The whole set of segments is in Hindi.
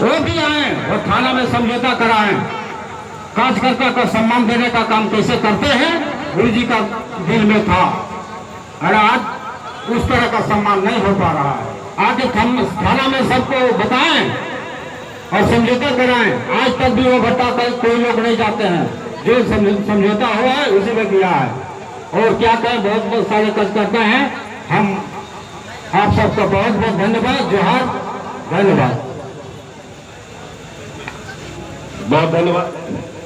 वो भी आए और थाना में समझौता कराएं। कार्यकर्ता को सम्मान देने का काम कैसे करते हैं, गुरु जी का दिल में था। और आज उस तरह का सम्मान नहीं हो पा रहा है। आज थाना में सबको बताएं और समझौता कराएं। आज तक भी वो भट्टा कर कोई लोग नहीं जाते हैं। जो समझौता हुआ है उसी में किया है। और क्या कहें, बहुत बहुत सारे कार्यकर्ता हैं। हम आप सबका बहुत बहुत धन्यवाद। जोहार, धन्यवाद, बहुत धन्यवाद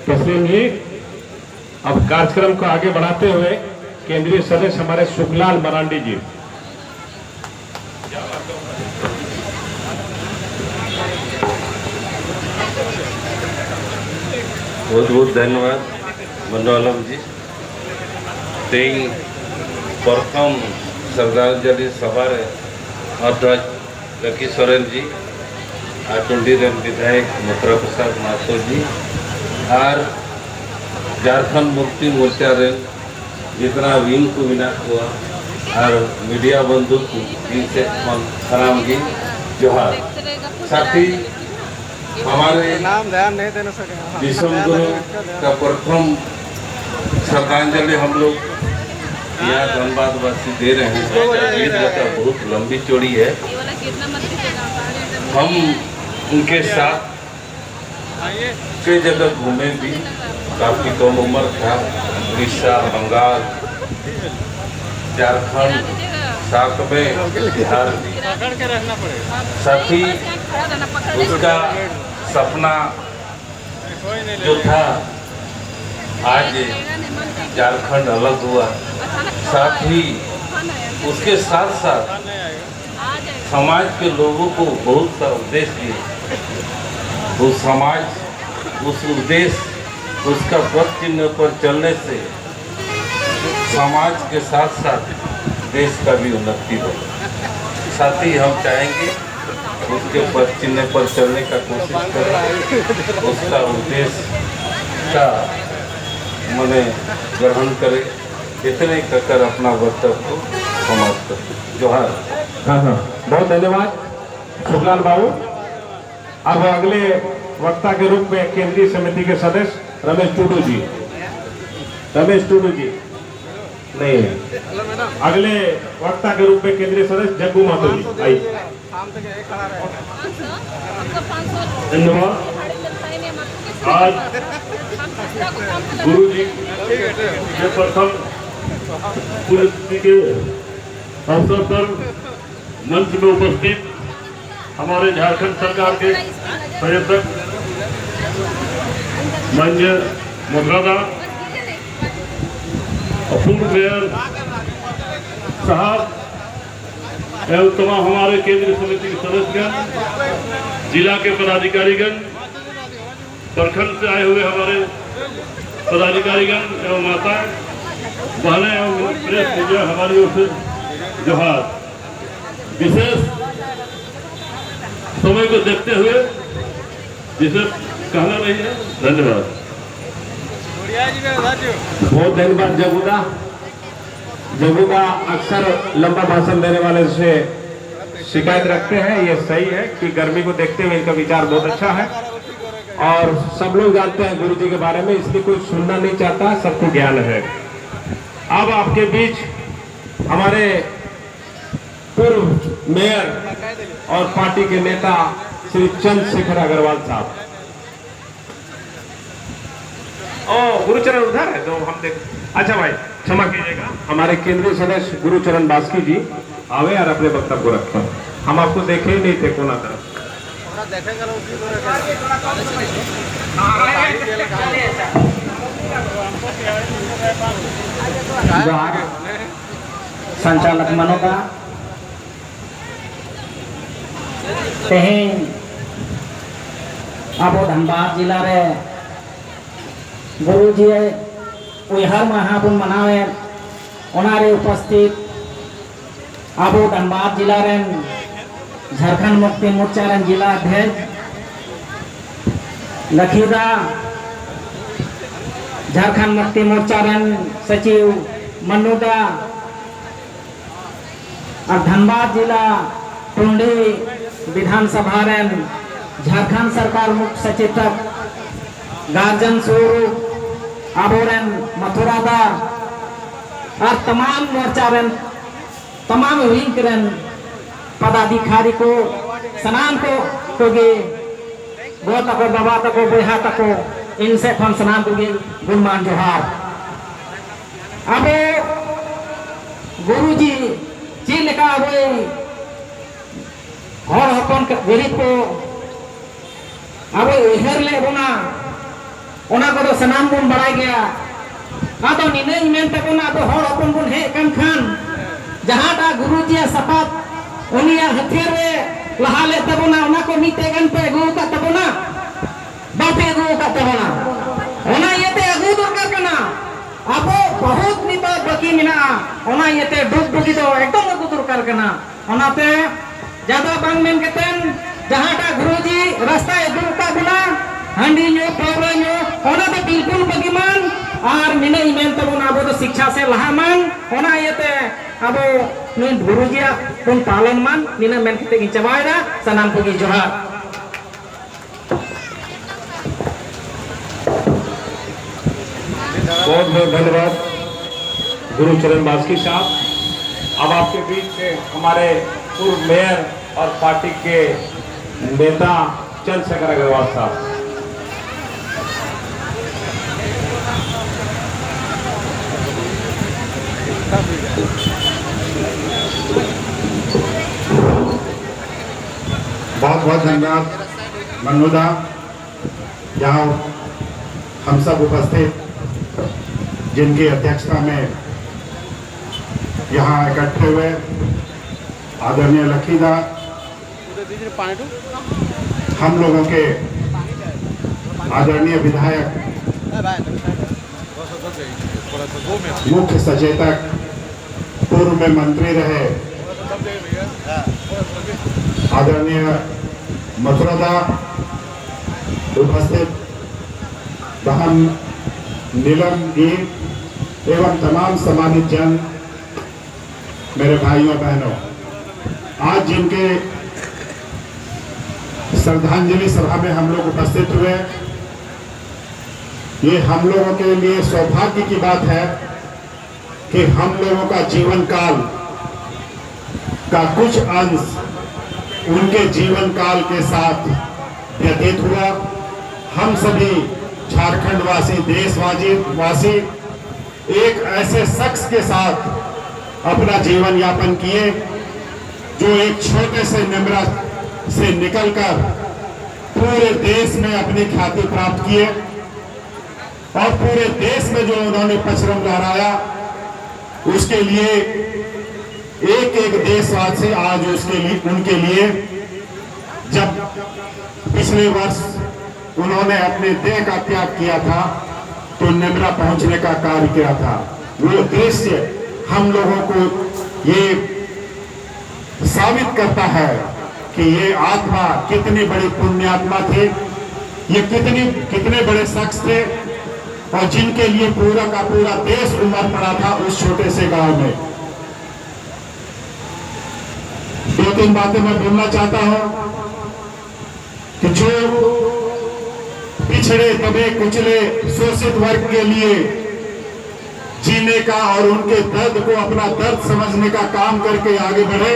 तस्लीम जी। अब कार्यक्रम को आगे बढ़ाते हुए केंद्रीय सदस्य हमारे सुखलाल मरांडी जी। बहुत बहुत धन्यवाद मंडलम जी। तेई प्रथम श्रद्धांजलि सभा अध्यक्ष लकी सोरेन जी, आटुंडी विधायक मथुरा प्रसाद महतो जी और झारखंड मुक्ति मोर्चा जितना विंग को विनाश हुआ और मीडिया बंधु को इनसे सलाम की जोहार। साथ ही हमारे नाम ध्यान नहीं देना सके विश्व गुरु का प्रथम श्रद्धांजलि हम लोग यहाँ धनबाद वासी दे रहे हैं। ये जगह बहुत लंबी चौड़ी है। हम उनके साथ कई जगह घूमे भी। काफ़ी कम उम्र था। उड़ीसा, बंगाल, झारखंड, साथ में बिहार भी। साथ ही उसका सपना जो था, आज झारखंड अलग हुआ। साथ ही उसके साथ साथ समाज के लोगों को बहुत सा उद्देश्य दिए। उस समाज, उस उद्देश्य, उसका पथ चिन्ह पर चलने से समाज के साथ साथ देश का भी उन्नति हो। साथ ही हम चाहेंगे उसके पथ चिन्ह पर चलने का कोशिश करें, उसका उद्देश्य का मने ग्रहण करें। इतने कहकर अपना वक्तव्य को समाप्त करें। जोहार। हाँ हाँ, बहुत धन्यवाद सुखलाल बाबू। अब अगले वक्ता के रूप में केंद्रीय समिति के सदस्य रमेश टूडू जी। रमेश टूडू जी नहीं है। अगले वक्ता के रूप में केंद्रीय सदस्य जग्गू महतो जी आइए। धन्यवाद। आज गुरु जी के प्रथम पुण्यतिथि के अवसर पर मंच में उपस्थित हमारे झारखंड सरकार के संयोजक माननीय मथुरा पूर्व मेयर साहब एवं तमाम हमारे केंद्रीय समिति के सदस्यगण, जिला के पदाधिकारीगण, प्रखंड से आए हुए हमारे पदाधिकारीगण एवं माता बहने एवं प्रेस मीडिया, हमारी ओर से जोहार। विशेष समय को देखते हुए विशेष कहना नहीं है। धन्यवाद। बहुत धन्यवाद जगूदा। जगूदा अक्सर लंबा भाषण देने वाले से शिकायत रखते हैं। ये सही है कि गर्मी को देखते हुए इनका विचार बहुत अच्छा है और सब लोग जानते हैं गुरु जी के बारे में, इसलिए कोई सुनना नहीं चाहता, सबको ज्ञान है। अब आपके बीच हमारे पूर्व मेयर और पार्टी के नेता श्री चंद्रशेखर अग्रवाल साहब। ओ गुरुचरण उधर है तो हम देख। अच्छा भाई क्षमा कीजिएगा, हमारे केंद्रीय सदस्य गुरुचरण बास्की जी आवे और अपने वक्तव्य को रखें। हम आपको देखे ही नहीं थे कोना तरफ। संचालक मनोगा तेहें अब धनबाद जिला रे गुरु जी उहर महाबुन मनावे ओनारे उपस्थित अब धनबाद जिला रे झारखंड मुक्ति मोर्चा रे जिला अध्यक्ष लखीदा, झारखंड मुक्ति मोर्चा रे सचिव मनुदा और धनबाद जिला टुंडी विधानसभा रे झारखंड सरकार मुख्य सचेतक गार्जन स्वरूप आबोरेन मथुरा दा और तमाम मोर्चा रेन तमाम विंग रेन पदाधिकारी को सनाम को गे गो तको बाबा तको बोहा तको इनसे खन सनाम को गे गुणमान जोहार। अब गुरुजी चीन लेका अब हर हपन गरीब को अब उहर ले बोना ओना को तो सनाम बुन बढ़ाई गया आदो निने मेन तकोना तो हर हपन बुन हे कन खान जहां दा गुरुजी सपात उनिया हथियार रे लहा ले तबोना ओना को मीते गन पे गु का तबोना बापे गु का तबोना ओना येते अगु दरकार कना अबो बहुत नित बाकी मिना ओना येते डुब डुगी दो एकदम अगु दरकार कना ओनाते ज्यादा बांग मेन केतेन जहां दा गुरुजी रास्ता एदु का बुना हांडी न्यो पावरा न्यो ओना तो बिल्कुल बगीमान और मिने इमेन तबोना अबो तो शिक्षा से लहामान ओना येते अबो नुन गुरुजिया पुन पालन मान निना मेन केते गिन चबायदा सनाम को गी जोहार। बहुत बहुत धन्यवाद गुरुचरण बास्की साहब। अब आपके बीच में हमारे पूर्व मेयर और पार्टी के नेता चंद्रशेखर अग्रवाल साहब। बहुत बहुत धन्यवाद मनोदा। यहाँ हम सब उपस्थित जिनकी अध्यक्षता में यहाँ इकट्ठे हुए आदरणीय लखीदा, हम लोगों के आदरणीय विधायक मुख्य सचेतक पूर्व में मंत्री रहे आदरणीय मथुरा उपस्थित बहन नीलम जी एवं तमाम सम्मानित जन, मेरे भाइयों बहनों, आज जिनके श्रद्धांजलि सभा में हम लोग उपस्थित हुए, ये हम लोगों के लिए सौभाग्य की बात है कि हम लोगों का जीवन काल का कुछ अंश उनके जीवन काल के साथ व्यतीत हुआ। हम सभी झारखंड वासी, देशवासी एक ऐसे शख्स के साथ अपना जीवन यापन किए जो एक छोटे से निम्रा से निकलकर पूरे देश में अपनी ख्याति प्राप्त किए और पूरे देश में जो उन्होंने परचम लहराया उसके लिए एक एक देशवासी आज उसके लिए उनके लिए, जब पिछले वर्ष उन्होंने अपने देह का त्याग किया था तो निम्रा पहुंचने का कार्य किया था, वो दृश्य हम लोगों को ये साबित करता है कि ये आत्मा कितनी बड़ी पुण्यात्मा थे, ये कितने बड़े शख्स थे और जिनके लिए पूरा का पूरा देश उमड़ पड़ा था उस छोटे से गांव में। दो तीन बातें मैं बोलना चाहता हूं कि जो पिछड़े दबे कुचले शोषित वर्ग के लिए जीने का और उनके दर्द को अपना दर्द समझने का काम करके आगे बढ़े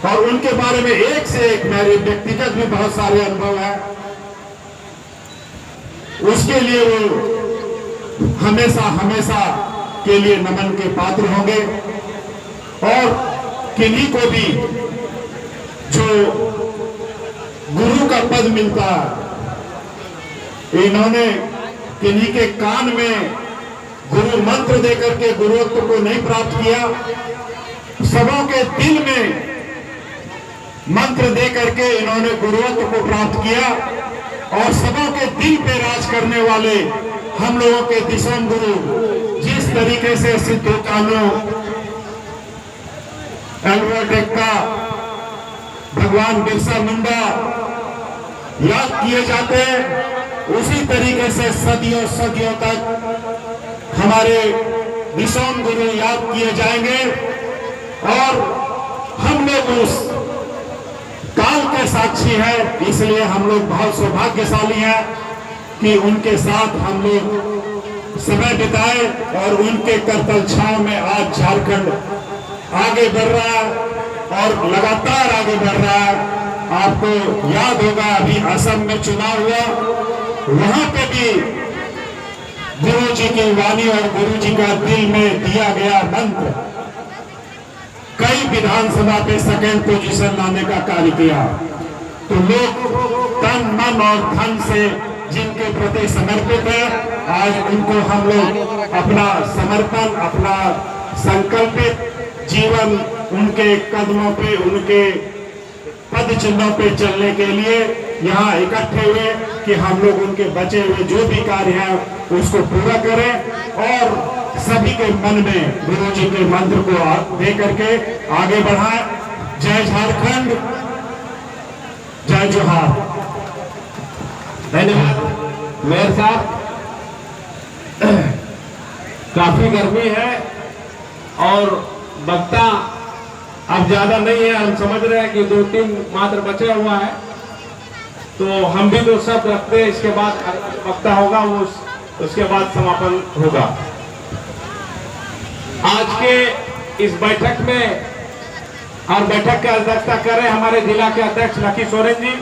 और उनके बारे में एक से एक मेरे व्यक्तिगत भी बहुत सारे अनुभव है, उसके लिए वो हमेशा के लिए नमन के पात्र होंगे। और किन्हीं को भी जो गुरु का पद मिलता है, इन्होंने किन्हीं के कान में गुरु मंत्र देकर के गुरुत्व को नहीं प्राप्त किया, सबों के दिल में मंत्र दे करके इन्होंने गुरुत्व को प्राप्त किया और सबों के दिल पे राज करने वाले हम लोगों के दिशोम गुरु जिस तरीके से सिद्धू कान्हू, एल्बर्ट एक्का, भगवान बिरसा मुंडा याद किए जाते हैं, उसी तरीके से सदियों सदियों तक हमारे दिशोम गुरु याद किए जाएंगे और हम लोग उस काल के के साक्षी है, इसलिए हम लोग बहुत सौभाग्यशाली हैं कि उनके साथ हम लोग समय बिताए और उनके करतल छांव में आज झारखंड आगे बढ़ रहा है और लगातार आगे बढ़ रहा है। आपको याद होगा अभी असम में चुनाव हुआ, वहां पे भी गुरु जी की वाणी और गुरु जी का दिल में दिया गया मंत्र कई विधानसभा पे सेकेंड पोजीशन लाने का कार्य किया। तो लोग तन मन और धन से जिनके प्रति समर्पित है, आज उनको हम लोग अपना समर्पण, अपना संकल्पित जीवन उनके कदमों पे, उनके पद चिन्हों पे चलने के लिए यहाँ इकट्ठे हुए कि हम लोग उनके बचे हुए जो भी कार्य है उसको पूरा करें और सभी के मन में गुरु जी के मंत्र को दे करके आगे बढ़ाएं। जय झारखंड, जय जोहार। धन्यवाद मेयर साहब। काफी गर्मी है और वक्ता अब ज्यादा नहीं है, हम समझ रहे हैं कि 2-3 मात्र बचे हुआ है, तो हम भी तो सब रखते हैं। इसके बाद वक्ता होगा, वो उसके बाद समापन होगा। आज के इस बैठक में और बैठक की अध्यक्षता कर रहे हमारे जिला के अध्यक्ष लकी सोरेन जी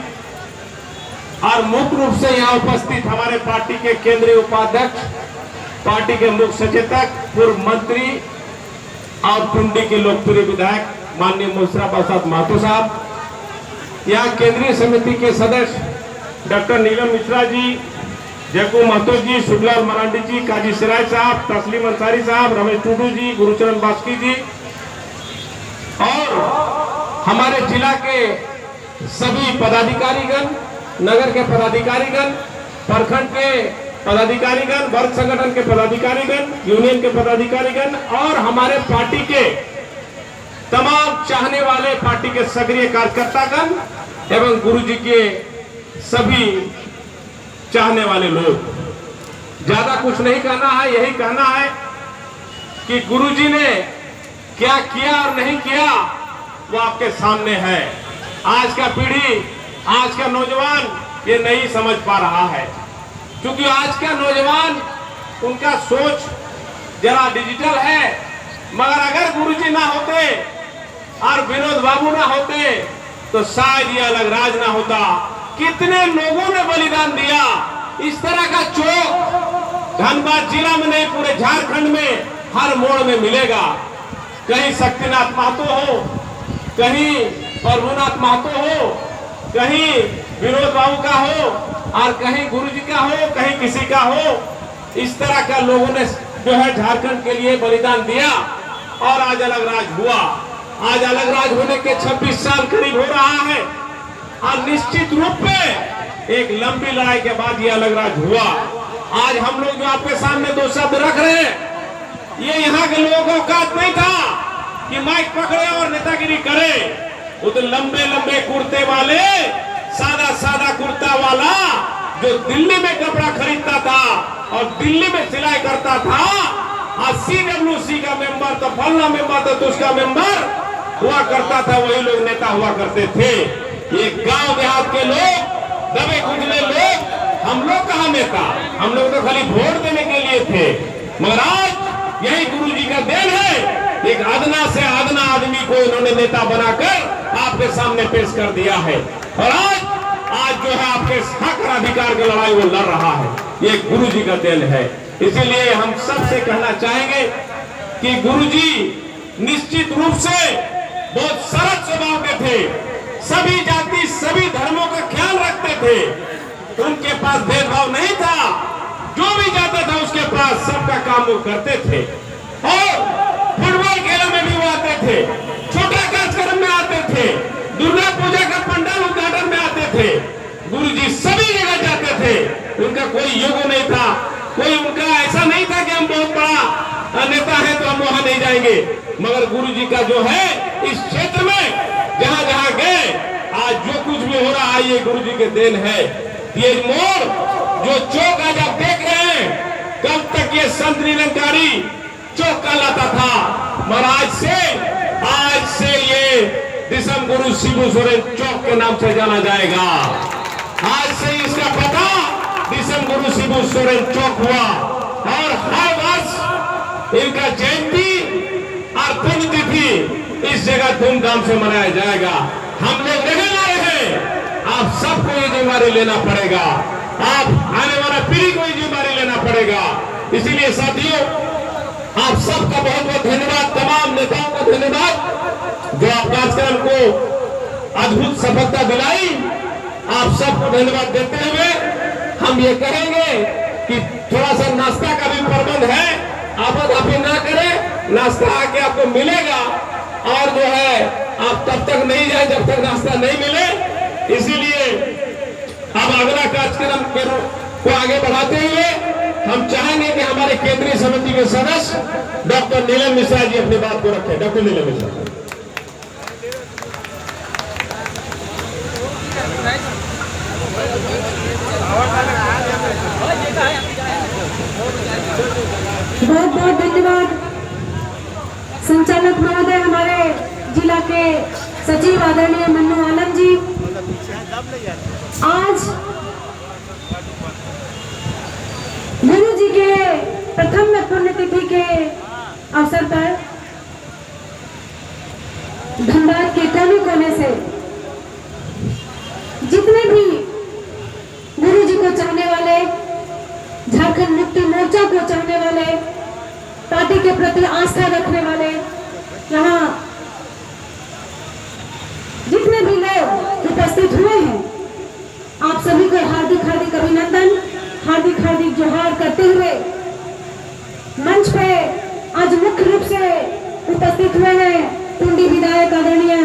और मुख्य रूप से यहाँ उपस्थित हमारे पार्टी के केंद्रीय उपाध्यक्ष, पार्टी के मुख्य सचेतक, पूर्व मंत्री और टुंडी के लोकप्रिय विधायक माननीय मुसरा प्रसाद महतो साहब, यहाँ केंद्रीय समिति के सदस्य डॉक्टर नीलम मिश्रा जी, जयकू महतो जी, शुभलाल मरांडी जी, काजी सिराज साहब, तस्लीम अंसारी साहब, रमेश टूडू जी, गुरुचरण बास्की जी और हमारे जिला के सभी पदाधिकारीगण, नगर के पदाधिकारीगण, प्रखंड के पदाधिकारीगण, वर्ग संगठन के पदाधिकारीगण, यूनियन के पदाधिकारीगण और हमारे पार्टी के तमाम चाहने वाले, पार्टी के सक्रिय कार्यकर्तागण एवं गुरु जी के सभी चाहने वाले लोग। ज्यादा कुछ नहीं कहना है, यही कहना है कि गुरु जी ने क्या किया और नहीं किया वो आपके सामने है। आज का पीढ़ी, आज का नौजवान ये नहीं समझ पा रहा है, क्योंकि आज का नौजवान उनका सोच जरा डिजिटल है। मगर अगर गुरुजी ना होते और विनोद बाबू ना होते तो शायद ये अलग राज ना होता। कितने लोगों ने बलिदान दिया। इस तरह का चौक धनबाद जिला में नहीं, पूरे झारखंड में हर मोड़ में मिलेगा। कहीं शक्तिनाथ महतो हो, कहीं प्रभुनाथ महतो हो, कहीं विनोद बाबू का हो और कहीं गुरुजी का हो, कहीं किसी का हो। इस तरह का लोगों ने जो है झारखंड के लिए बलिदान दिया और आज अलग राज हुआ। आज अलग राज होने के 26 साल करीब हो रहा है और निश्चित रूप में एक लंबी लड़ाई के बाद ये अलग राज हुआ। आज हम लोग जो आपके सामने 2 शब्द रख रहे हैं, ये यहाँ के लोगों को औकात नहीं था कि माइक पकड़े और नेतागिरी करे। वो तो लंबे लंबे कुर्ते वाले, सादा सादा कुर्ता वाला जो दिल्ली में कपड़ा खरीदता था और दिल्ली में सिलाई करता था, आज CWC का मेंबर तो फलना मेंबर तो उसका मेंबर हुआ करता था, वही लोग नेता हुआ करते थे। ये गांव देहात के लोग, दबे कुचले लोग, हम लोग कहाँ नेता? हम लोग तो खाली वोट देने के लिए थे। मगर आज यही गुरु जी का देन है, एक अदना से अदना आदमी को इन्होंने नेता बनाकर आपके सामने पेश कर दिया है और आज जो है आपके हक और अधिकार की लड़ाई वो लड़ रहा है। ये गुरु जी का देन है। इसीलिए हम सबसे कहना चाहेंगे कि गुरुजी निश्चित रूप से बहुत सरल स्वभाव के थे, सभी जाति सभी धर्मों का ख्याल रखते थे, उनके पास भेदभाव नहीं था। जो भी जाता था उसके पास सबका काम वो करते थे और फुटबॉल खेल में भी वो आते थे, छोटा कार्यक्रम में आते थे, दुर्गा पूजा का पंडाल उद्घाटन में आते थे। गुरुजी सभी जगह जाते थे, उनका कोई युग नहीं था, कोई उनका ऐसा नहीं था कि हम बहुत बड़ा नेता है तो हम वहां नहीं जाएंगे। मगर गुरुजी का जो है इस क्षेत्र में जहां जहां गए, आज जो कुछ भी हो रहा है ये गुरुजी के देन है। ये मोड़ जो चौक आज आप देख रहे हैं, कब तक ये संत निरंकारी चौक कहलाता था, मगर आज से ये दिसम गुरु शिबू सोरेन चौक के नाम से जाना जाएगा। आज से इसका पता दिसम गुरु शिबू सोरेन चौक हुआ और हर वर्ष इनका जयंती और पुण्यतिथि इस जगह धूमधाम से मनाया जाएगा। हम लोग नहीं लाए हैं, आप सबको ये जिम्मेदारी लेना पड़ेगा, आप आने वाला पीढ़ी को ये जिम्मेदारी लेना पड़ेगा। इसीलिए साथियों, आप सबका बहुत बहुत धन्यवाद, तमाम नेताओं का धन्यवाद जो आप कार्यक्रम को अद्भुत सफलता दिलाई। आप सबको धन्यवाद देते हुए हम ये कहेंगे कि थोड़ा सा नाश्ता का भी प्रबंध है, आपाधापी ना करें, नाश्ता आके आपको मिलेगा और जो है आप तब तक नहीं जाए जब तक नाश्ता नहीं मिले। इसीलिए अब अगला कार्यक्रम को आगे बढ़ाते हुए हम चाहेंगे कि हमारे केंद्रीय समिति के सदस्य डॉक्टर नीलम मिश्रा जी अपनी बात को रखें। डॉक्टर नीलम मिश्रा। बहुत बहुत धन्यवाद संचालक महोदय, हमारे जिला के सचिव आदरणीय मन्नू आलम जी। आज गुरु जी के प्रथम पुण्यतिथि के अवसर पर धनबाद के कोने कोने से जितने भी गुरु जी को चाहने वाले, झारखंड मुक्ति मोर्चा को चाहने वाले, पार्टी के प्रति आस्था रखने वाले, यहाँ जितने भी लोग उपस्थित हुए हैं, आप सभी को हार्दिक हार्दिक अभिनंदन, हार्दिक हार्दिक जोहार करते हुए मंच पे आज मुख्य रूप से उपस्थित हुए हैं टुंडी विधायक आदरणीय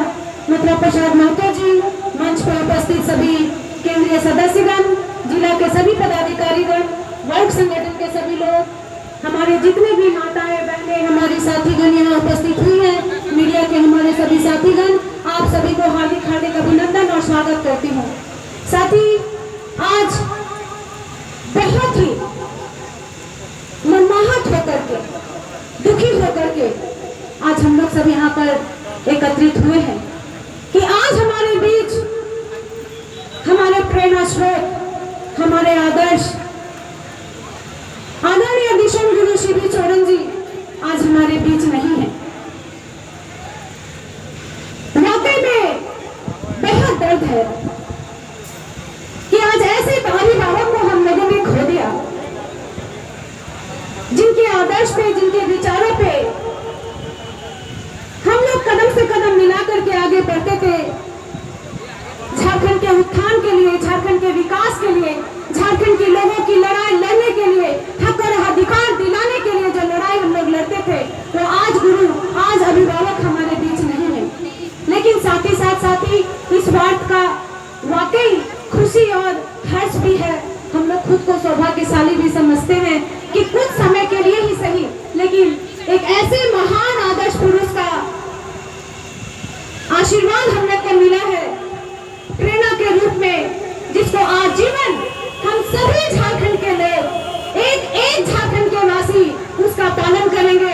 मथुरा प्रसाद महतो जी, मंच पर उपस्थित सभी केंद्रीय सदस्यगण, जिला के सभी पदाधिकारीगण, वार्ड संगठन के सभी लोग, हमारे जितने भी माताएं बहनें, हमारी साथीगण यहाँ उपस्थित हुई हैं, मीडिया के हमारे सभी साथीगण, आप सभी को हार्दिक हार्दिक अभिनंदन और स्वागत करती हूँ। साथ ही आज बहुत ही मनमोहक होकर के, दुखी होकर के आज हम लोग सब यहाँ पर एकत्रित हुए हैं कि आज हमारे बीच हमारे प्रेरणा स्रोत, हमारे आदर्श आदरणीय दिसम गुरु शिबू सोरेन जी आज हमारे बीच नहीं है। वाकई में बेहद दर्द है कि आज ऐसे भारी बाबा को हम लोगों ने खो दिया, जिनके आदर्श पे, जिनके विचारों पे हम लोग कदम से कदम मिला करके आगे बढ़ते थे। झारखंड के उत्थान के लिए, झारखंड के विकास के लिए, झारखंड के लोगों की लड़ाई लड़ने के लिए, हक और अधिकार दिलाने के लिए जो लड़ाई हम लोग लड़ते थे, वो आज गुरु, आज अभिभावक हमारे बीच नहीं है। लेकिन साथ ही इस बात का वाकई खुशी और हर्ष भी है, हम लोग खुद को सौभाग्यशाली भी समझते हैं कि कुछ समय के लिए ही सही, लेकिन एक ऐसे महान आदर्श पुरुष का आशीर्वाद हम लोग को मिला है प्रेरणा के रूप में, जिसको आजीवन हम सभी झारखंड के लोग, एक झारखंड के वासी उसका पालन करेंगे,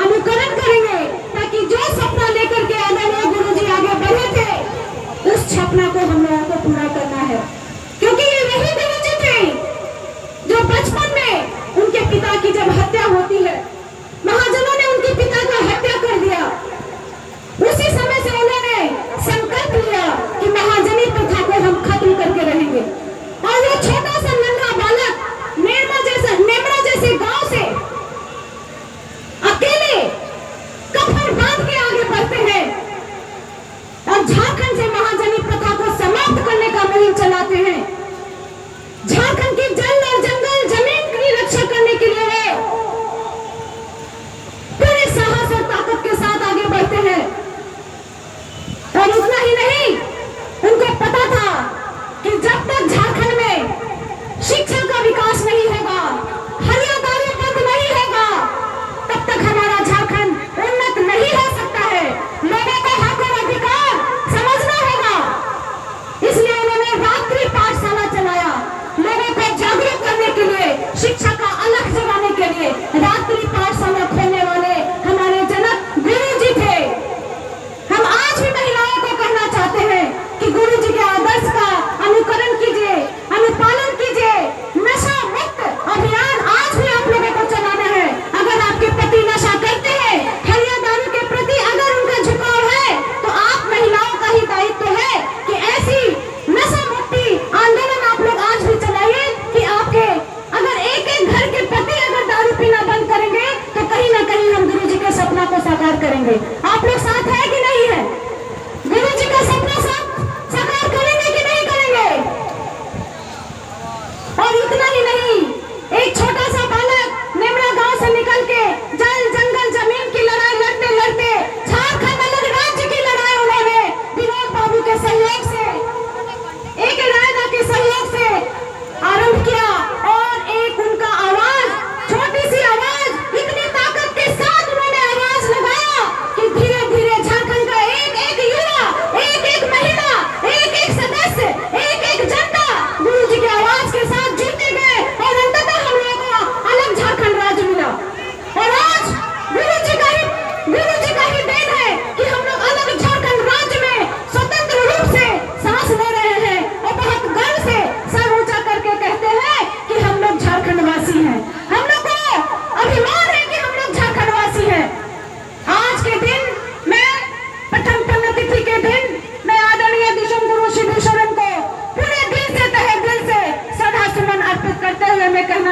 अनुकरण करेंगे, ताकि जो सपना लेकर के आदरणीय गुरु जी आगे बढ़े थे, उस सपना को हम लोगों को पूरा करना है। क्योंकि ये वही गुरु जी थे जो बचपन में उनके पिता की जब हत्या होती है, महाजनों ने उनके पिता का हत्या कर दिया, उसी समय से उन्होंने संकल्प लिया कि महाजनी प्रथा को हम खत्म करके रहेंगे। और वो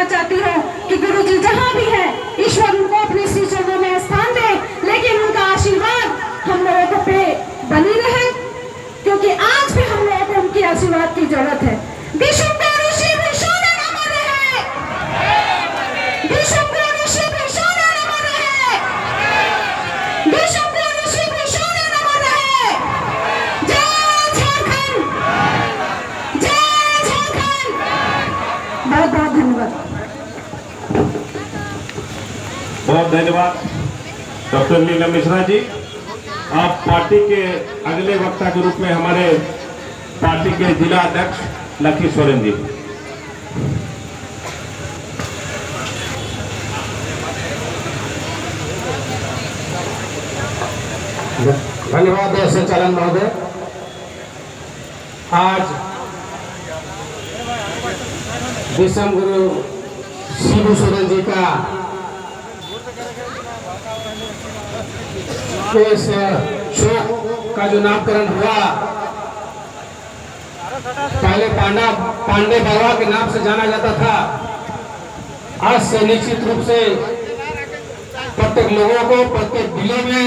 कहना चाहती हूँ कि गुरुजी जहाँ भी है ईश्वर उनको अपने श्री चरणों में स्थान दे, लेकिन उनका आशीर्वाद हम लोगों को पे बनी रहे, क्योंकि आज भी हम लोगों को उनके आशीर्वाद की जरूरत है। बहुत बहुत धन्यवाद। बहुत धन्यवाद डॉक्टर नीलम मिश्रा जी। आप पार्टी के अगले वक्ता के रूप में हमारे पार्टी के जिला अध्यक्ष लकी सोरेन जी। धन्यवाद संचालन महोदय। आज विश्व गुरु शिबू सोरेन जी का इस शोक का जो नामकरण हुआ, पहले पांडे बाबा के नाम से जाना जाता था, आज से निश्चित रूप से प्रत्येक लोगों को, प्रत्येक जिले में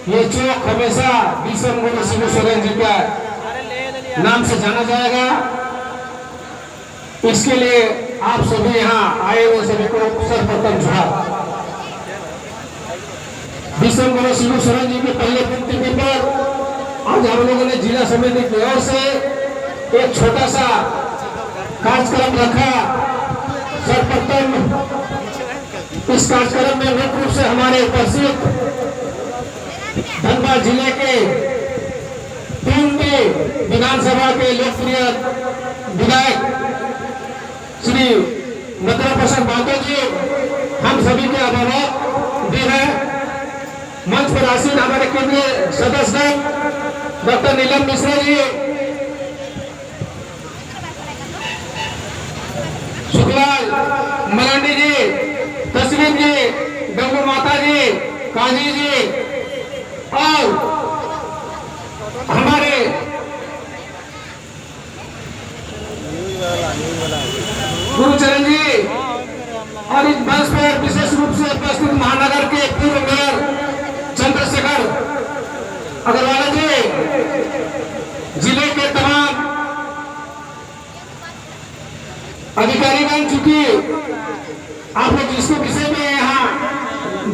ये चौक हमेशा विश्व गुरु शिबू सोरेन जी का नाम से जाना जाएगा। इसके लिए आप सभी यहाँ आए हुए सभी को सर्वप्रथम जोहार। विश्व गुरु शिबू सोरेन जी की पहले पुण्यतिथि पर आज हम लोगों ने जिला समिति की ओर से एक छोटा सा कार्यक्रम रखा। सर्वप्रथम इस कार्यक्रम में मुख्य रूप से हमारे उपस्थित धनबाद जिले के 3 विधानसभा के लोकप्रिय विधायक श्री मथुरा प्रसाद महतो जी, हम सभी के अभिभावक भी हैं। मंच पर आसीन हमारे केंद्रीय सदस्य डॉक्टर नीलम मिश्रा जी, सुखलाल मरांडी जी, तस्लीम जी, गंगू माता जी, काजी जी और हमारे गुरुचरण जी, और इस मंच पर विशेष रूप से उपस्थित महानगर के पूर्व मेयर चंद्रशेखर अग्रवाल जी, जिले के तमाम अधिकारीगण, चूंकि आप लोग जिसको विषय में यहाँ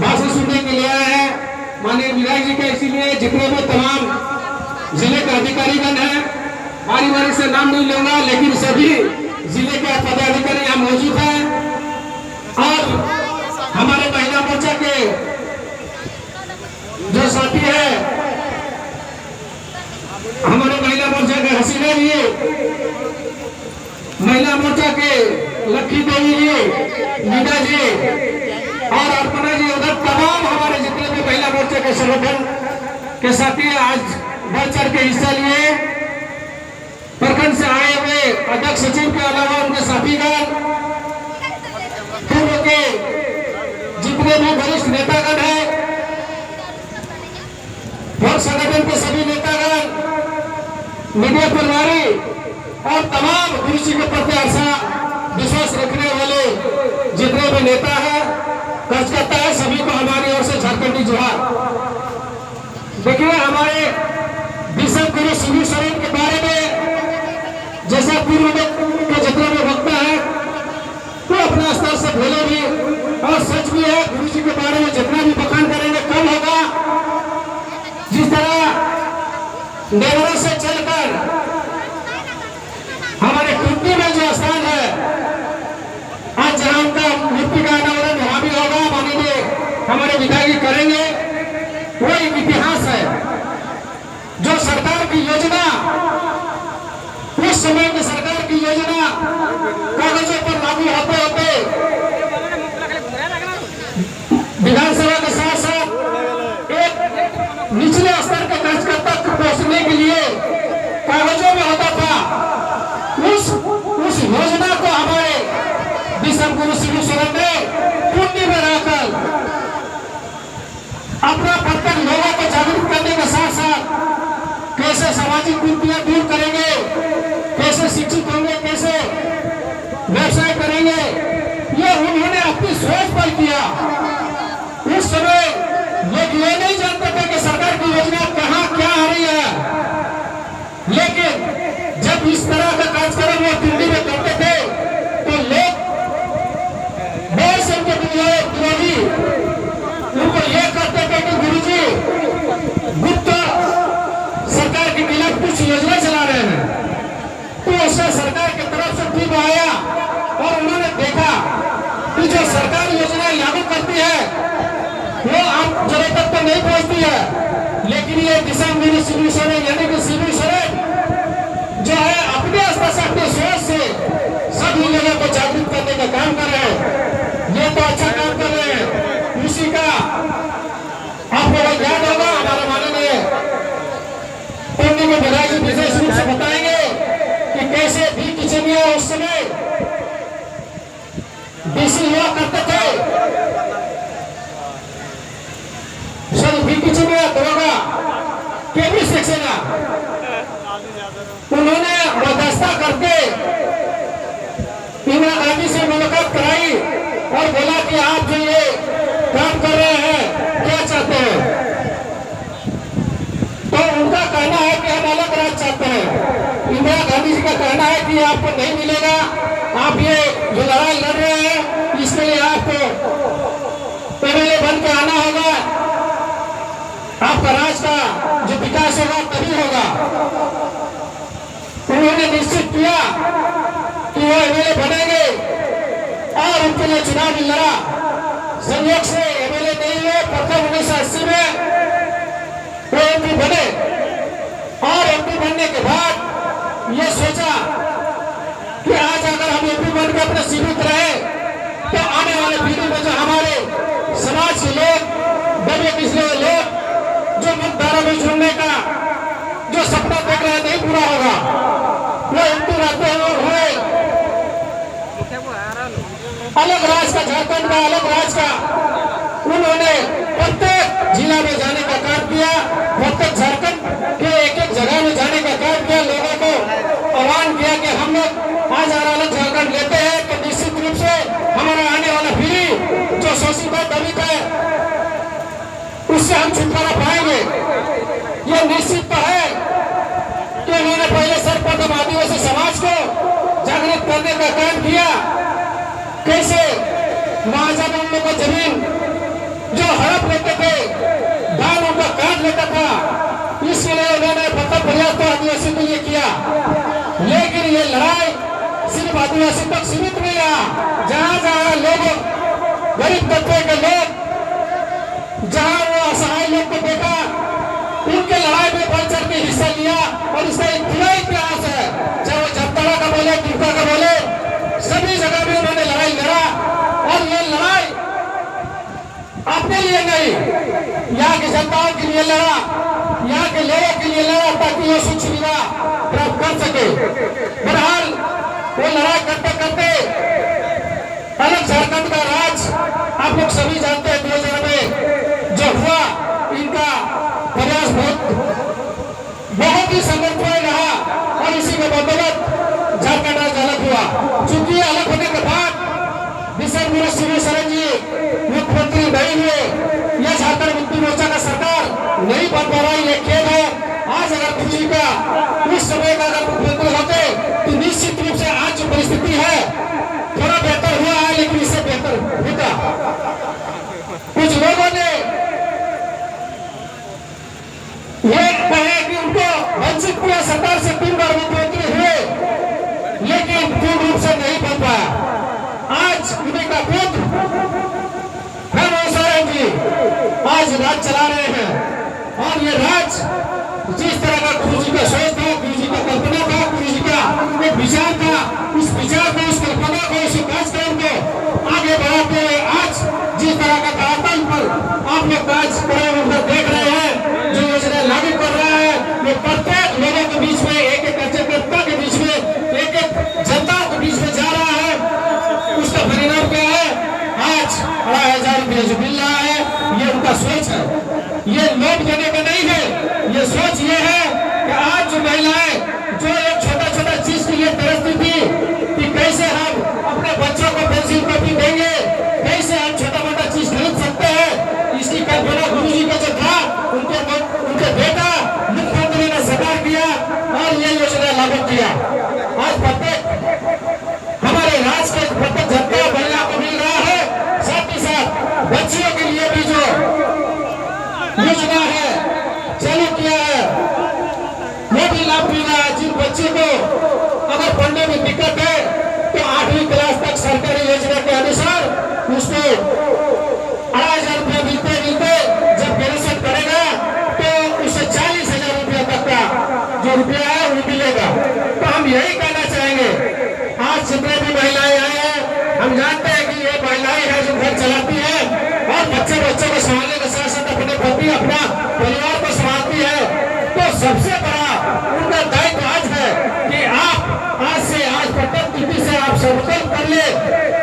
भाषण सुनने के लिए आए हैं माननीय विधायक जी का, इसीलिए जितने भी तमाम जिले के अधिकारीगण हैं, बारी बारी से नाम नहीं लूंगा, लेकिन सभी जिले के पदाधिकारी यहाँ मौजूद हैं। और हमारे महिला मोर्चा के जो साथी है, हमारे महिला मोर्चा के हसीना जी, महिला मोर्चा के लक्की देवी जी, नीता जी और अर्पणा जी, उधर तमाम हमारे जितने भी महिला मोर्चा के संगठन के साथी आज बढ़ चढ़ के हिस्सा लिए। प्रखंड से आए हुए अध्यक्ष सचिव के अलावा उनके साथीगण, पूर्व के जितने भी वरिष्ठ नेतागण हैं और संगठन के सभी नेतागण, मीडिया प्रभारी और तमाम कृषि के प्रति आशा विश्वास रखने वाले जितने भी नेता हैं, कार्यकर्ता है, सभी को हमारी ओर से झारखंडी जोहार। देखिए, हमारे विश्व गुरु शिबू सोरेन के बारे में जैसा पूर्व के जितने भी वक्ता है तो अपना स्तर से बोले भी, और सच भी है, गुरु जी के बारे में जितना भी बखान करेंगे कम होगा। जिस तरह नेवरा से चलकर हमारे कुंती में जो स्थान है, आज जहां उनका मूर्ति का अनावरण वहां भी होगा, माननीय हमारे विधायक करेंगे। वो एक इतिहास है जो सरकार की योजना, उस समय की सरकार की योजना कागजों पर लागू होते होते विधानसभा के साथ साथ एक निचले स्तर के कार्यकर्ता तक पहुंचने के लिए कागजों में होता था। उस योजना को हमारे विश्व गुरु शिबू सोरेन ने पुण्य में रहकर अपना प्रत्येक लोगों को जागरूक करने के साथ साथ कैसे सामाजिक कुरीतियां दूर करेंगे, कैसे शिक्षित होंगे, कैसे व्यवसाय करेंगे, प्रिंसिपल किया, उस समय लोग ये नहीं जानते थे कि सरकार की योजना कहाँ क्या आ रही है। लेकिन जब इस तरह का कार्यक्रम वो दिल्ली में करते थे तो लोग बहुत से उनके विरोधी उनको ये कहते थे कि गुरुजी गुप्त सरकार के खिलाफ कुछ योजना चला रहे हैं। तो उससे सरकार की तरफ से टीम आया और उन्होंने देखा कि जो सरकार योजना लागू करती है वो आप जगह तक तो नहीं पहुंचती है, लेकिन ये दिशा मिशन यानी कि सिविल सर्वेंट जो है अपने स्तर से अपने सोच से सभी लोगों को जागरूक करने का काम कर रहे हैं। ये तो अच्छा काम कर रहे हैं। उसी का आपको याद होगा, हमारे माननीय पंडित बघेल जी विशेष रूप से बताएंगे कि कैसे भी किचनिया उस समय डीसी हुआ करते थे। सर भी किचनिया दरोगा केबी सेक्शन उन्होंने मध्यस्थता करके इंदिरा गांधी से मुलाकात कराई और बोला कि आप जो ये काम कर रहे हैं क्या चाहते हैं। तो उनका कहना है कि हम अलग राज्य चाहते हैं। इंदिरा गांधी जी का कहना है कि आपको नहीं मिलेगा, आप ये जो लड़ाई लड़ रहे हैं इसके लिए आपको एमएलए बन के आना होगा, आपका राज्य का जो विकास होगा तभी होगा। उन्होंने निश्चित किया कि वो एमएलए बनेंगे और उनके लिए चुनाव लड़ा। संयोग से एमएलए नहीं हुए, प्रथम 1980 में वो एमपी बने और एमपी बनने के बाद ये सोचा कि आज अगर हम एमपी बनकर अपने सीमित रहे तो आने वाले पीढ़ी में जो हमारे समाज के लोग, दबे पिछले लोग जो मुख्यधारा में जुड़ने का जो सपना देख रहे हैं नहीं पूरा होगा। वो हिंदू रहते हैं और हुए अलग राज्य का, झारखंड का अलग राज्य का उन्होंने प्रत्येक जिला में जाने का काम किया, प्रत्येक झारखंड के एक एक जगह में जाने का काम किया, लोगों को आह्वान किया कि हम लोग आज अलग झारखंड लेते हैं तो निश्चित रूप से हमारा आने वाला पीढ़ी जो शोषित है दलित है उससे हम छुटकारा पाएंगे। ये निश्चित तो है कि उन्होंने पहले सर्वप्रथम आदिवासी समाज को जागृत करने का काम किया। कैसे महाजन उन लोगों को जमीन जो हड़प लेते थे, धान उनका काट लेता था, इसके लिए उन्होंने प्रथम प्रयास तो आदिवासी के लिए किया। लेकिन ये लड़ाई सिर्फ आदिवासी तक सीमित नहीं रहा। जहां जहां लोग गरीब तबके के लोग जहां वो असहाय लोग को देखा उनके लड़ाई में बढ़ चढ़ के हिस्सा लिया और इसका एक पूरा इतिहास है। चाहे वो जमताड़ा का बोले, टिक्का का बोले, सभी जगह में उन्होंने लड़ाई लड़ा और ये लड़ाई अपने लिए नहीं, यहाँ की जनताओं के लिए लड़ा, यहाँ के लोगों के लिए लड़ा ताकि वो सुख सुविधा प्राप्त कर सके। बहरहाल वो लड़ाई करते करते अलग झारखंड का राज आप लोग सभी जानते हैं 2000 में जो हुआ, इनका प्रयास बहुत ही संघर्षपूर्ण रहा और इसी के बदौलत झारखंड राज्य अलग हुआ। चूंकि अलग होने के बाद दिसंबर शिव शरण जी मुख्यमंत्री नहीं हुए, यह झारखंड मुक्ति मोर्चा का सरकार नहीं बन पा रही, ये खेद है। आज अगर खुशी का उस समय का अगर मुख्यमंत्री होते तो निश्चित रूप से आज जो परिस्थिति है थोड़ा बेहतर हुआ है, लेकिन इससे बेहतर होता। कुछ लोगों ने ये कहे कि उनको वंचित किया, सरकार से 3 बार मुख्यमंत्री हुए लेकिन पूर्ण रूप से नहीं बन पाया। आज उन्हीं का पुत्र हेमंत जी आज राज चला रहे हैं और ये राज जिस तरह का गुरु जी का सोच था, गुरु जी का कल्पना था, गुरु जी का एक विचार था, उस विचार को, उस कल्पना को, उस कार्यक्रम को आगे बढ़ाते हुए आज जिस तरह का धरातल पर आप लोग कार्यक्रम देख रहे हैं, जो योजना लागू कर रहा है, वो प्रत्येक लोगों के बीच में, एक एक कार्यकर्ता के बीच में, एक एक जनता के बीच में जा रहा है। उसका परिणाम क्या है? आज 2,500 रुपये जो मिल रहा है, ये उनका सोच है, ये लोभ देने का नहीं है। ये सोच ये है कि आज जो महिलाएं जो एक छोटा छोटा चीज के लिए तरसती हम जानते हैं कि ये महिलाएं हैं जो घर चलाती है और बच्चों को संभालने के साथ साथ अपने पति अपना परिवार को संभालती है। तो सबसे बड़ा उनका दायित्व आज है कि आप आज से आज प्रत्येक तिथि से आप संकल्प कर ले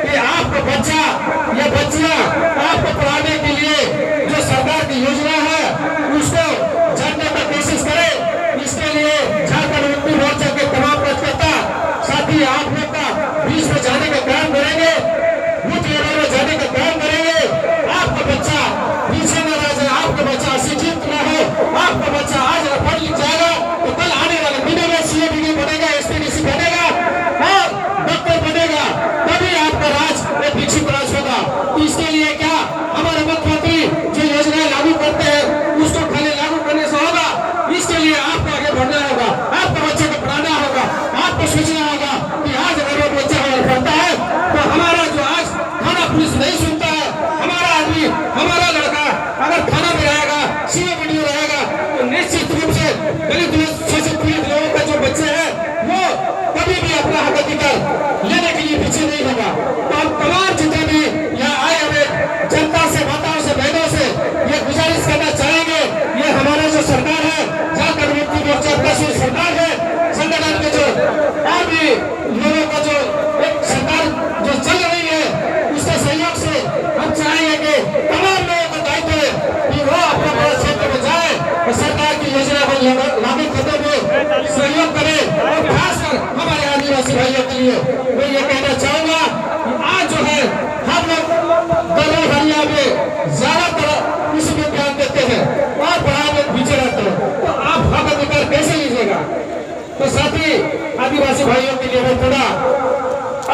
कि आपको बच्चा या बच्चियां आपको पढ़ाने के लिए जो सरकार की योजना है उसको जानने की कोशिश करें। इसके लिए झारखंड मुक्ति मोर्चा के तमाम कार्यकर्ता साथी आप लोग का बीच में जाने का काम करेंगे, बूथ लेवल में जाने का काम करेंगे। आपका बच्चा पीछे न रह जाए, आपका बच्चा अशिक्षित न हो, आपका बच्चा आज पढ़ लिख जाएगा तो कल आने वाले दिनों में सीए बनेगा, एसपीडीसी बनेगा और डॉक्टर बनेगा, तभी आपका राज एक विकसित राज होगा। इसके लिए क्या हमारे मुख्यमंत्री जो योजनाएं लागू करते हैं उसको खाली लागू करने से होगा। इसके लिए आपको आगे बढ़ना होगा, आपको बच्चे को पढ़ाना होगा, आपको सोचना होगा कि आज अगर वो बच्चा हमारा पढ़ता है तो हमारा जो आज थाना पुलिस नहीं सुनता है, हमारा आदमी हमारा लड़का अगर थाना में रहेगा, सीए वीडियो रहेगा तो निश्चित रूप से दलित शोषित पीड़ित लोगों का जो बच्चे हैं वो कभी भी अपना हक अधिकार लेने के लिए पीछे नहीं होगा। तो हम तमाम जितने भी यहाँ आए हुए जनता से, माताओं से, बहनों से ये गुजारिश करना चाहेंगे, ये हमारा जो सरकार है झारखंड मुक्ति मोर्चा का सरकार है, संगठन के जो और भी लोगों का जो एक सरकार जो चल रही है उसके सहयोग से हम चाहेंगे कि तमाम लोगों का दायित्व है कि वो अपने बड़े क्षेत्र में जाए और सरकार की योजना को लागू करते हुए सहयोग करे। और खासकर हमारे आदिवासी भाइयों के लिए मैं ये कहना चाहूंगा कि आज जो है हम लोग दरों हरिया में ज्यादातर इसी में ध्यान देते हैं और पढ़ाई में पीछे रहते हैं, तो आप हक अधिकार कैसे लीजिएगा। तो साथी आदिवासी भाइयों के लिए मैं थोड़ा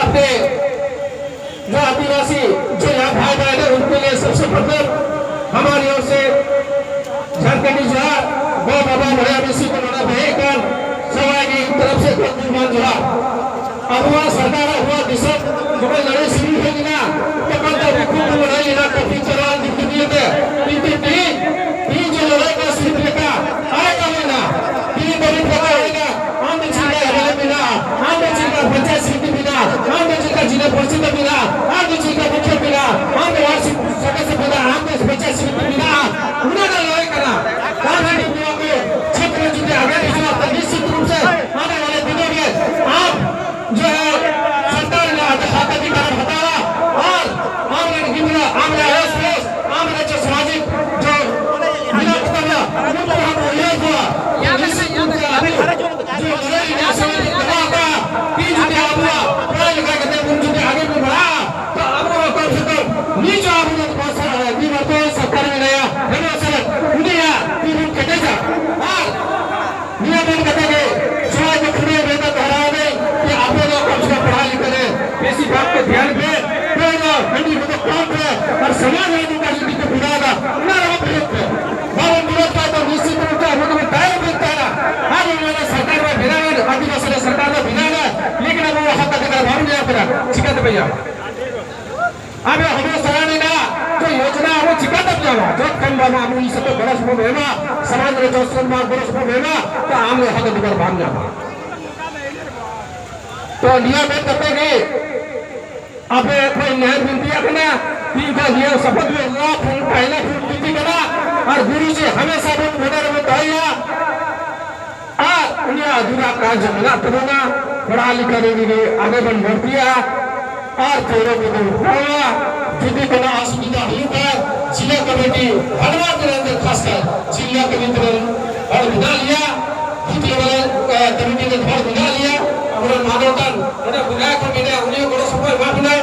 अपने जो आदिवासी जो यहाँ भाई बहन है उनके लिए सबसे प्रथम हमारी ओर से झारखंडी जोहार, गौ बाबा भैया ऋषि को नाना भेकर सवाई की तरफ से कुर्बान जोहार। अब हुआ सरकार हुआ दिशा जब लड़ाई शुरू होगी ना तो कल तो खूब लड़ाई लेना कभी चला दिए थे तीन जो लड़ाई का शुरू लेकर आएगा ना तीन बड़ी पता होगा आंध्र जी का हवाले मिला, आंध्र जी का पंचायत समिति मिला, आंध्र जी का जिला परिषद मिला, आंध्र जी का मुख्य मिला, आंध्र वार्षिक सदस्य मिला, आंध्र पंचायत समिति मिला, उन्होंने लड़ाई करा क्षेत्र में जुटे आगे निश्चित रूप से आने वाले दिनों में आप जो है सरकार ने अधिकार हटाया और आमने जो सामाजिक जो मिला हुआ निश्चित रूप से अभी जो पढ़ाई लिखाई करते उन जुटे आगे भी बढ़ा तो अब कम से कम नीचे आप लोग बहुत सारा है सरकार में नया नियमन करेंगे समाज में खुले बेहतर दोहराओगे कि आप लोग कम से कम पढ़ाई करें, इसी बात पे ध्यान दें और समाज का नीति को बुलाएगा विरोध का तो निश्चित रूप से हम लोग दायरा मिलता है ना। आज उन्होंने सरकार में बिना आदिवासी ने सरकार में बिना लेकिन अब वो हक अधिकार भाव नहीं आता चिकत भैया अब हमें सराहने का जो योजना वो चिकत जावा जो कम बाबा हम इस तो बरस में हेमा समाज रे जो सम्मान बरस में हेमा तो हम हक अधिकार भाग जावा तो नियम में करते गए अब कोई न्याय मिलती है ना तीन का ये शपथ में हुआ पहले फूल करा और गुरु जी हमेशा वो मुदर में कहिया उन्हें अधूरा कार्य मिला तरुणा पढ़ा लिखा देगी आगे बढ़ बढ़ती है और तेरे को हुआ जितनी बना असुविधा हुई है जिला कमेटी हरवा के अंदर खासकर जिला कमेटी ने और बना लिया कमेटी ने घर बना लिया और मानवतन उन्हें बुलाया को मैंने उन्हें बड़ो सफल मापना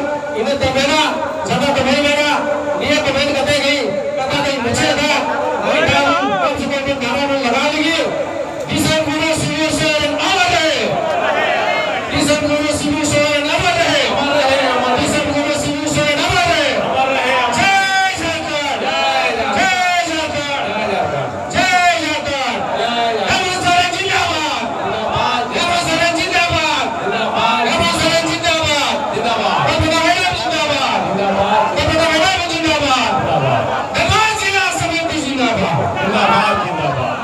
इन्हें तो मेरा ज्यादा तो नहीं मेरा ये कमेटी करते गई पता नहीं मुझे था और कम से कम नारा में लगा लीजिए किसान गुरु सिविल से आवर है किसान गुरु सिविल से आवर है किसान गुरु सिविल से आवर है जय सरकार जय सरकार जय सरकार हेमंत जिंदाबाद हेमंत जिंदाबाद हेमंत जिंदाबाद जिंदाबाद अपना मैडम जिंदाबाद जिंदाबाद अपना मैडम जिंदाबाद हेमंत जिला समिति जिंदाबाद जिंदाबाद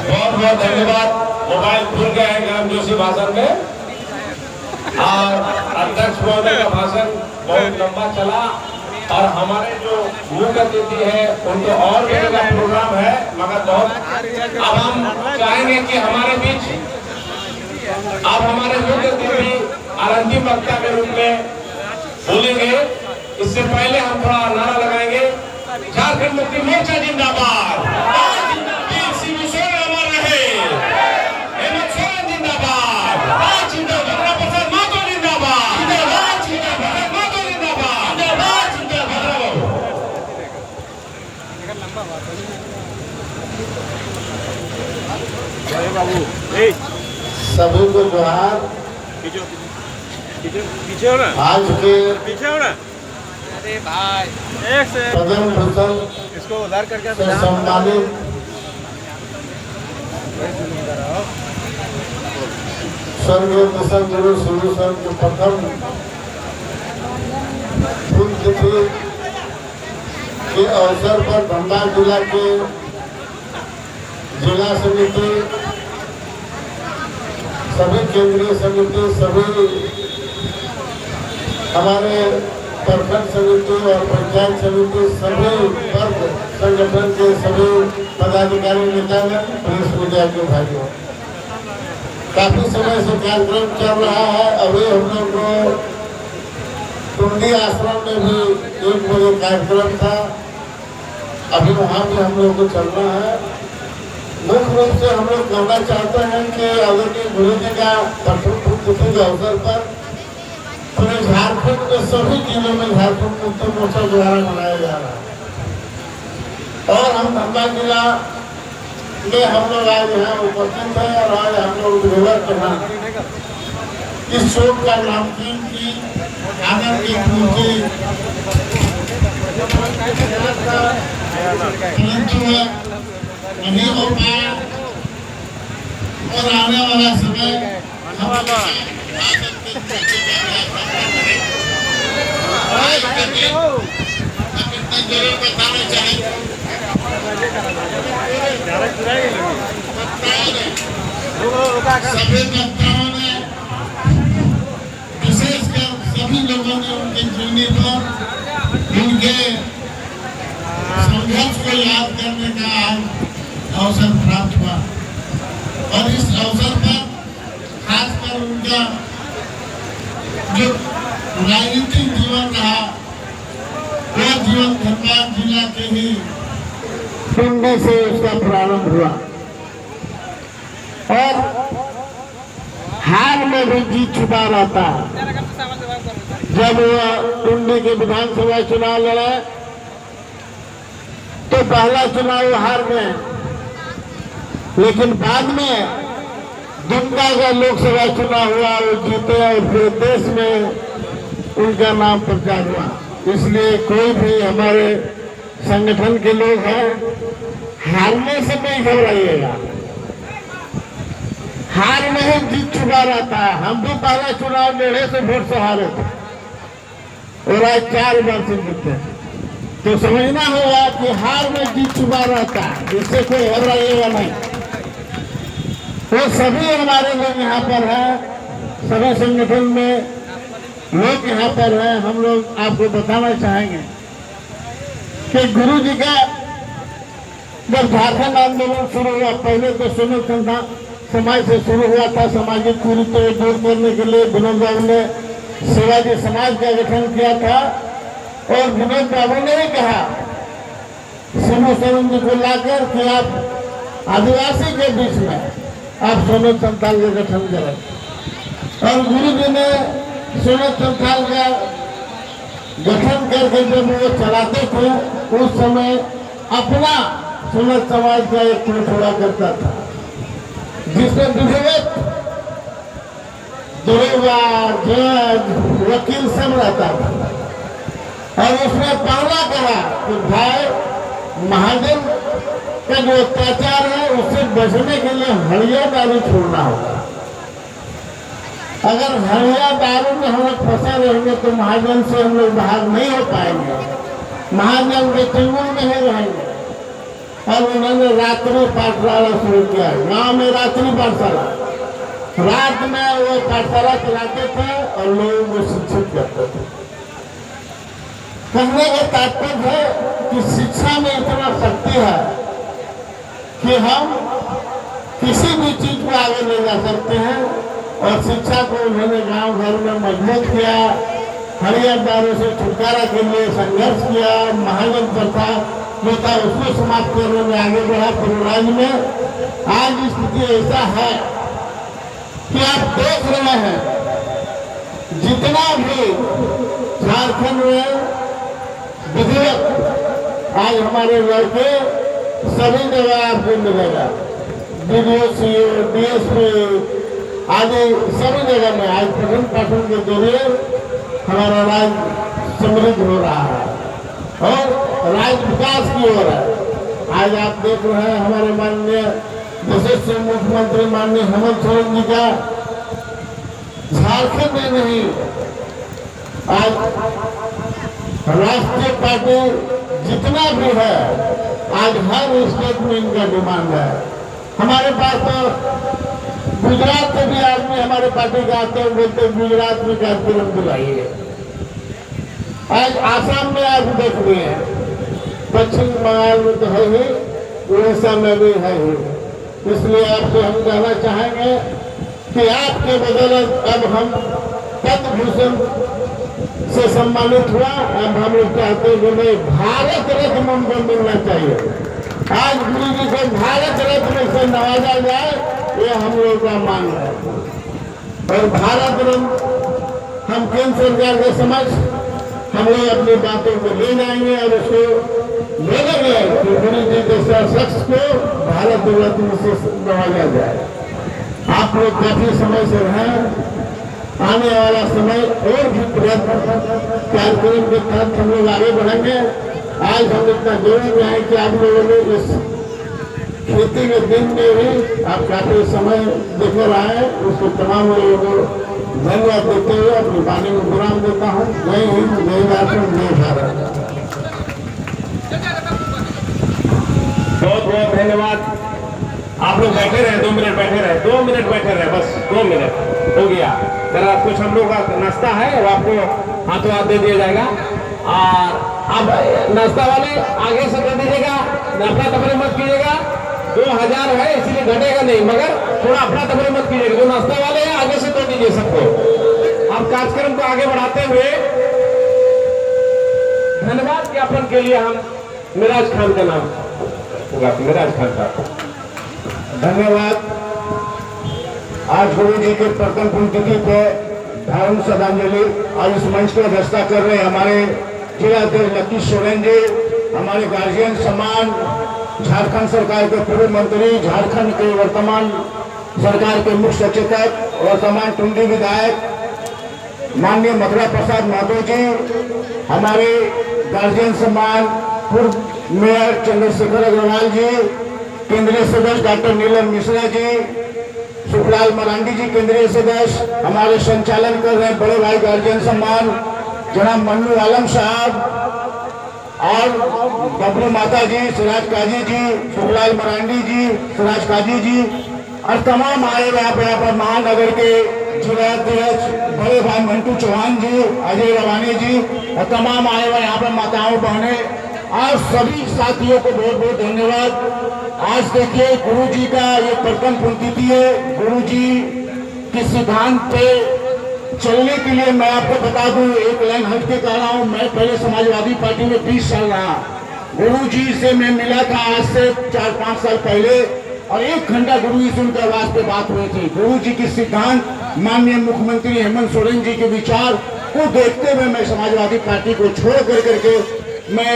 बहुत बहुत धन्यवाद। मोबाइल खुल गया है ग्राम जोशी भाषण में। और अध्यक्ष महोदय का भाषण बहुत लंबा चला और हमारे जो मुख्य अतिथि है उनको और भी का प्रोग्राम है, मगर बहुत अब हम चाहेंगे कि हमारे बीच अब हमारे मुख्य अतिथि और अंतिम वक्ता के रूप में बोलेंगे। इससे पहले हम थोड़ा नारा लगाएंगे, झारखंड मुक्ति मोर्चा जिंदाबाद, शिबू सोरेन अमर रहे, हेमंत सोरेन जिंदाबाद, प्रसाद महतो जिंदाबाद, प्रसाद महतो जिंदाबाद। सभी को जोहार। आज के पद्म भूषण से सम्मानित स्वर्गीय दशम गुरु शिबू सोरेन के प्रथम पुण्यतिथि के अवसर पर धनबाद जिला के जिला समिति, सभी केंद्रीय समिति, सभी हमारे प्रखंड समिति और पंचायत समिति, सभी वर्ग संगठन के सभी पदाधिकारी, नेतागण, प्रेस मीडिया के भाइयों, काफी समय से कार्यक्रम चल रहा है। अभी हम लोग को टुंडी आश्रम में भी 1 बजे कार्यक्रम था, अभी वहाँ भी हम लोग को चलना है। मुख्य रूप से हम लोग कहना चाहते हैं कि आदरणीय गुरु जी का प्रथम पुण्यतिथि के अवसर पर पूरे झारखंड में सभी जिलों में झारखंड मुक्ति मोर्चा द्वारा मनाया जा रहा है और हम धनबाद जिला में हम लोग आज यहाँ उपस्थित हैं और आज हम लोग विवरण करना इस शोक का नामकरण की आनंद की पूर्ति नहीं हो पाया और आने वाला समय जरूर बताना चाहेंगे। सभी वक्ताओं ने विशेषकर सभी लोगों ने उनके जीवनी पर उनके संघर्ष को याद करने का अवसर प्राप्त हुआ और इस अवसर पर खासकर उनका जो राजनीतिक जीवन रहा वह जीवन धनबाद जिला के ही टुंडी से उसका प्रारंभ हुआ और हार में भी जीत छुपा रहता है। जब वह टुंडी के विधानसभा चुनाव लड़ा तो पहला चुनाव हार में, लेकिन बाद में दुमका का लोकसभा चुनाव हुआ, वो जीते और पूरे देश में उनका नाम प्रचार हुआ। इसलिए कोई भी हमारे संगठन के लोग हैं, हारने से नहीं घबराइएगा, हार में ही जीत छुपा रहता है। हम भी पहला चुनाव लड़े से वोट से हारे थे और आज 4 बार से जीते हैं, तो समझना होगा कि हार में जीत छुपा रहता है, इससे कोई घबराइएगा नहीं। वो सभी हमारे लोग यहाँ पर हैं, सभी संगठन में लोग यहाँ पर हैं। हम लोग आपको बताना चाहेंगे कि गुरु जी का जब झारखंड आंदोलन शुरू हुआ, पहले तो सुनो समाज से शुरू हुआ था। सामाजिक कुरीतियों को दूर करने के लिए विनोद बाबू ने शिवाजी समाज का गठन किया था और विनोद बाबू ने ही कहा शिबू सोरेन जी को लाकर कि आप आदिवासी के बीच में आप सोनत संथाल का गठन करें और गुरु जी ने सोनत संथाल का गठन करके जब वो चलाते थे उस समय अपना सोनत समाज का एक टुकड़ा करता था जिसमें विधिवत दरोगा, जज, वकील सब रहता था और उसने पहला कहा कि भाई महाजन का जो अत्याचार है उससे बचने के लिए हड़िया दारू छोड़ना होगा। अगर हड़िया दारू में हम लोग फंसे रहेंगे तो महाजन से हम लोग बाहर नहीं हो पाएंगे, महाजन के चंगुल में ही रहेंगे। और उन्होंने रात्रि पाठशाला शुरू किया, गांव में रात्रि पाठशाला रात में वो पाठशाला चलाते थे और लोगों को शिक्षित करते थे। कहने का तात्पर्य है कि शिक्षा में इतना शक्ति है कि हम किसी भी चीज को आगे ले जा सकते हैं। और शिक्षा को उन्होंने गांव घर में मजबूत किया, हरियादारों से छुटकारा के लिए संघर्ष किया, महाजन प्रथा जो था उसको समाप्त करने में आगे बढ़ा पूरे राज्य में। आज स्थिति ऐसा है कि आप देख रहे हैं जितना भी झारखंड में विधेयक आज हमारे लड़के सभी जगह आपको मिलेगा, DDO, CO, DSP आदि सभी जगह में आज पठन पाठन के जरिए हमारा राज्य समृद्ध हो रहा है और राज्य विकास की ओर है। आज आप देख रहे हैं हमारे माननीय यशस्वी मुख्यमंत्री माननीय हेमंत सोरेन जी का झारखंड में नहीं आज राष्ट्रीय पार्टी जितना भी है आज हर स्टेट में इनका डिमांड है। हमारे पास तो गुजरात से भी आदमी हमारे पार्टी का आते हैं, बोलते गुजरात में कार्यक्रम बुलाइए। आज आसाम में आप देख रहे हैं, पश्चिम बंगाल में तो है ही, उड़ीसा में भी है ही। इसलिए आपसे हम कहना चाहेंगे कि आपके बदौलत अब हम पद्म भूषण से सम्मानित हुआ। अब हम लोग चाहते हैं कि भारत रत्न उनको मिलना चाहिए। आज गुरु जी को भारत रत्न से नवाजा जाए, ये हम लोग का मांग है। और भारत रत्न हम केंद्र सरकार के समक्ष हम लोग अपनी बातों को ले जाएंगे और उसको बोलेंगे कि गुरु जी जैसा शख्स को भारत रत्न से नवाजा जाए। आप लोग काफी समय से हैं, आने वाला समय और भी प्रयत्न कार्यक्रम के तहत हम लोग आगे बढ़ेंगे। आज हम इतना जरूरी है कि आप लोगों ने इस खेती के दिन में भी आप काफी समय देकर आए, उसको तमाम लोगों को धन्यवाद देते हुए अपनी वाणी को विराम देता हूँ। जय हिंद, जय झारखंड, जय भारत। बहुत बहुत धन्यवाद। आप लोग बैठे रहे, 2 मिनट बैठे रहे, 2 मिनट बैठे रहे, बस 2 मिनट हो गया। जरा कुछ हम लोग का नाश्ता है और आपको हाथों हाथ दे दिया जाएगा। और अब नाश्ता वाले आगे से कर दीजिएगा, अपना तफरी मत कीजिएगा। 2000 है इसलिए घटेगा नहीं, मगर थोड़ा अपना तफरी मत कीजिएगा। जो नाश्ता वाले हैं आगे से कर दीजिए सबको। अब कार्यक्रम को आगे बढ़ाते हुए धन्यवाद ज्ञापन के लिए हम मिराज खान का नाम होगा, मिराज खान साहब धन्यवाद। आज गुरु जी के प्रथम पुण्यतिथि पे भावुक श्रद्धांजलि और इस मंच की अध्यक्षता कर रहे हमारे जिला अध्यक्ष लकी सोरेन जी, हमारे गार्जियन सम्मान, झारखंड सरकार के पूर्व मंत्री, झारखंड के वर्तमान सरकार के मुख्य सचेतक, वर्तमान टुंडी विधायक माननीय मथुरा प्रसाद महतो जी, हमारे गार्जियन सम्मान पूर्व मेयर चंद्रशेखर अग्रवाल जी, केंद्रीय सदस्य डॉक्टर नीलम मिश्रा जी, सुखलाल मरांडी जी केंद्रीय सदस्य, हमारे संचालन कर रहे बड़े भाई गार्जियन सम्मान जनाब मन्नू आलम साहब और डब्लू माता जी, सिराज काजी जी, सुखलाल मरांडी जी, सिराज काजी जी और तमाम आए यहाँ पर महानगर के जिला अध्यक्ष बड़े भाई मंटू चौहान जी, अजय रवानी जी और तमाम आए हुए यहाँ पर माताओं बहने और सभी साथियों को बहुत बहुत धन्यवाद। आज देखिए गुरु जी का ये प्रथम पुण्यतिथि है। गुरु जी के सिद्धांत पे चलने के लिए मैं आपको बता दूं, एक लाइन हट के कह रहा हूं, मैं पहले समाजवादी पार्टी में 20 साल रहा। गुरु जी से मैं मिला था आज से 4-5 साल पहले और 1 घंटा गुरु जी से उनके आवाज पे बात हुई थी। गुरु जी के सिद्धांत, माननीय मुख्यमंत्री हेमंत सोरेन जी के विचार को देखते हुए मैं समाजवादी पार्टी को छोड़ करके मैं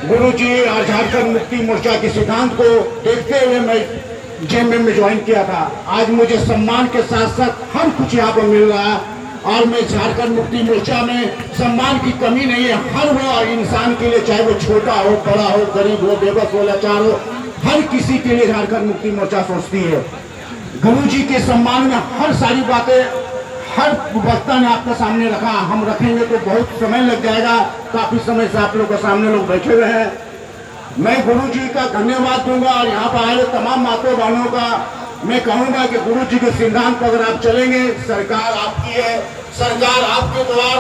गुरु जी और झारखंड मुक्ति मोर्चा के सिद्धांत को देखते हुए मैं जेएमएम में ज्वाइन किया था। आज मुझे सम्मान के साथ साथ हर कुछ यहाँ पर मिल रहा है और मैं झारखंड मुक्ति मोर्चा में सम्मान की कमी नहीं है। हर वो इंसान के लिए, चाहे वो छोटा हो, बड़ा हो, गरीब हो, बेबस हो, लाचार हो, हर किसी के लिए झारखंड मुक्ति मोर्चा सोचती है। गुरु जी के सम्मान में हर सारी बातें हर वक्ता ने आपके सामने रखा। हम रखेंगे तो बहुत समय लग जाएगा, काफी समय से आप लोग के सामने लोग बैठे हुए हैं। मैं गुरु जी का धन्यवाद दूंगा और यहाँ पर आए तमाम माताओं बहनों का मैं कहूंगा कि गुरु जी के सिद्धांत पर अगर आप चलेंगे, सरकार आपकी है, सरकार आपके द्वार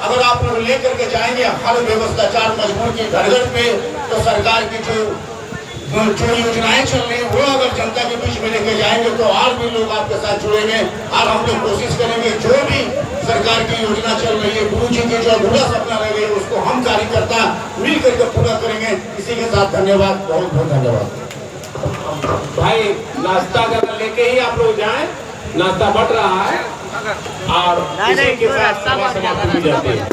अगर आप लोग लेकर के जाएंगे हर व्यवस्थाचार मजबूर की घर घर पे, तो सरकार की जो योजनाएं चल रही है वो अगर जनता के बीच में लेके जाएंगे तो और भी लोग आपके साथ जुड़ेंगे। और हम लोग कोशिश करेंगे जो भी सरकार की योजना चल रही है, गुरु जी की जो अधूरा सपना रह गई उसको हम कार्यकर्ता मिल करके पूरा करेंगे। इसी के साथ धन्यवाद, बहुत बहुत धन्यवाद। भाई नाश्ता अगर लेके ही आप लोग जाएं, नाश्ता बट रहा है और इसी के साथ सभा समाप्त हो जाती है।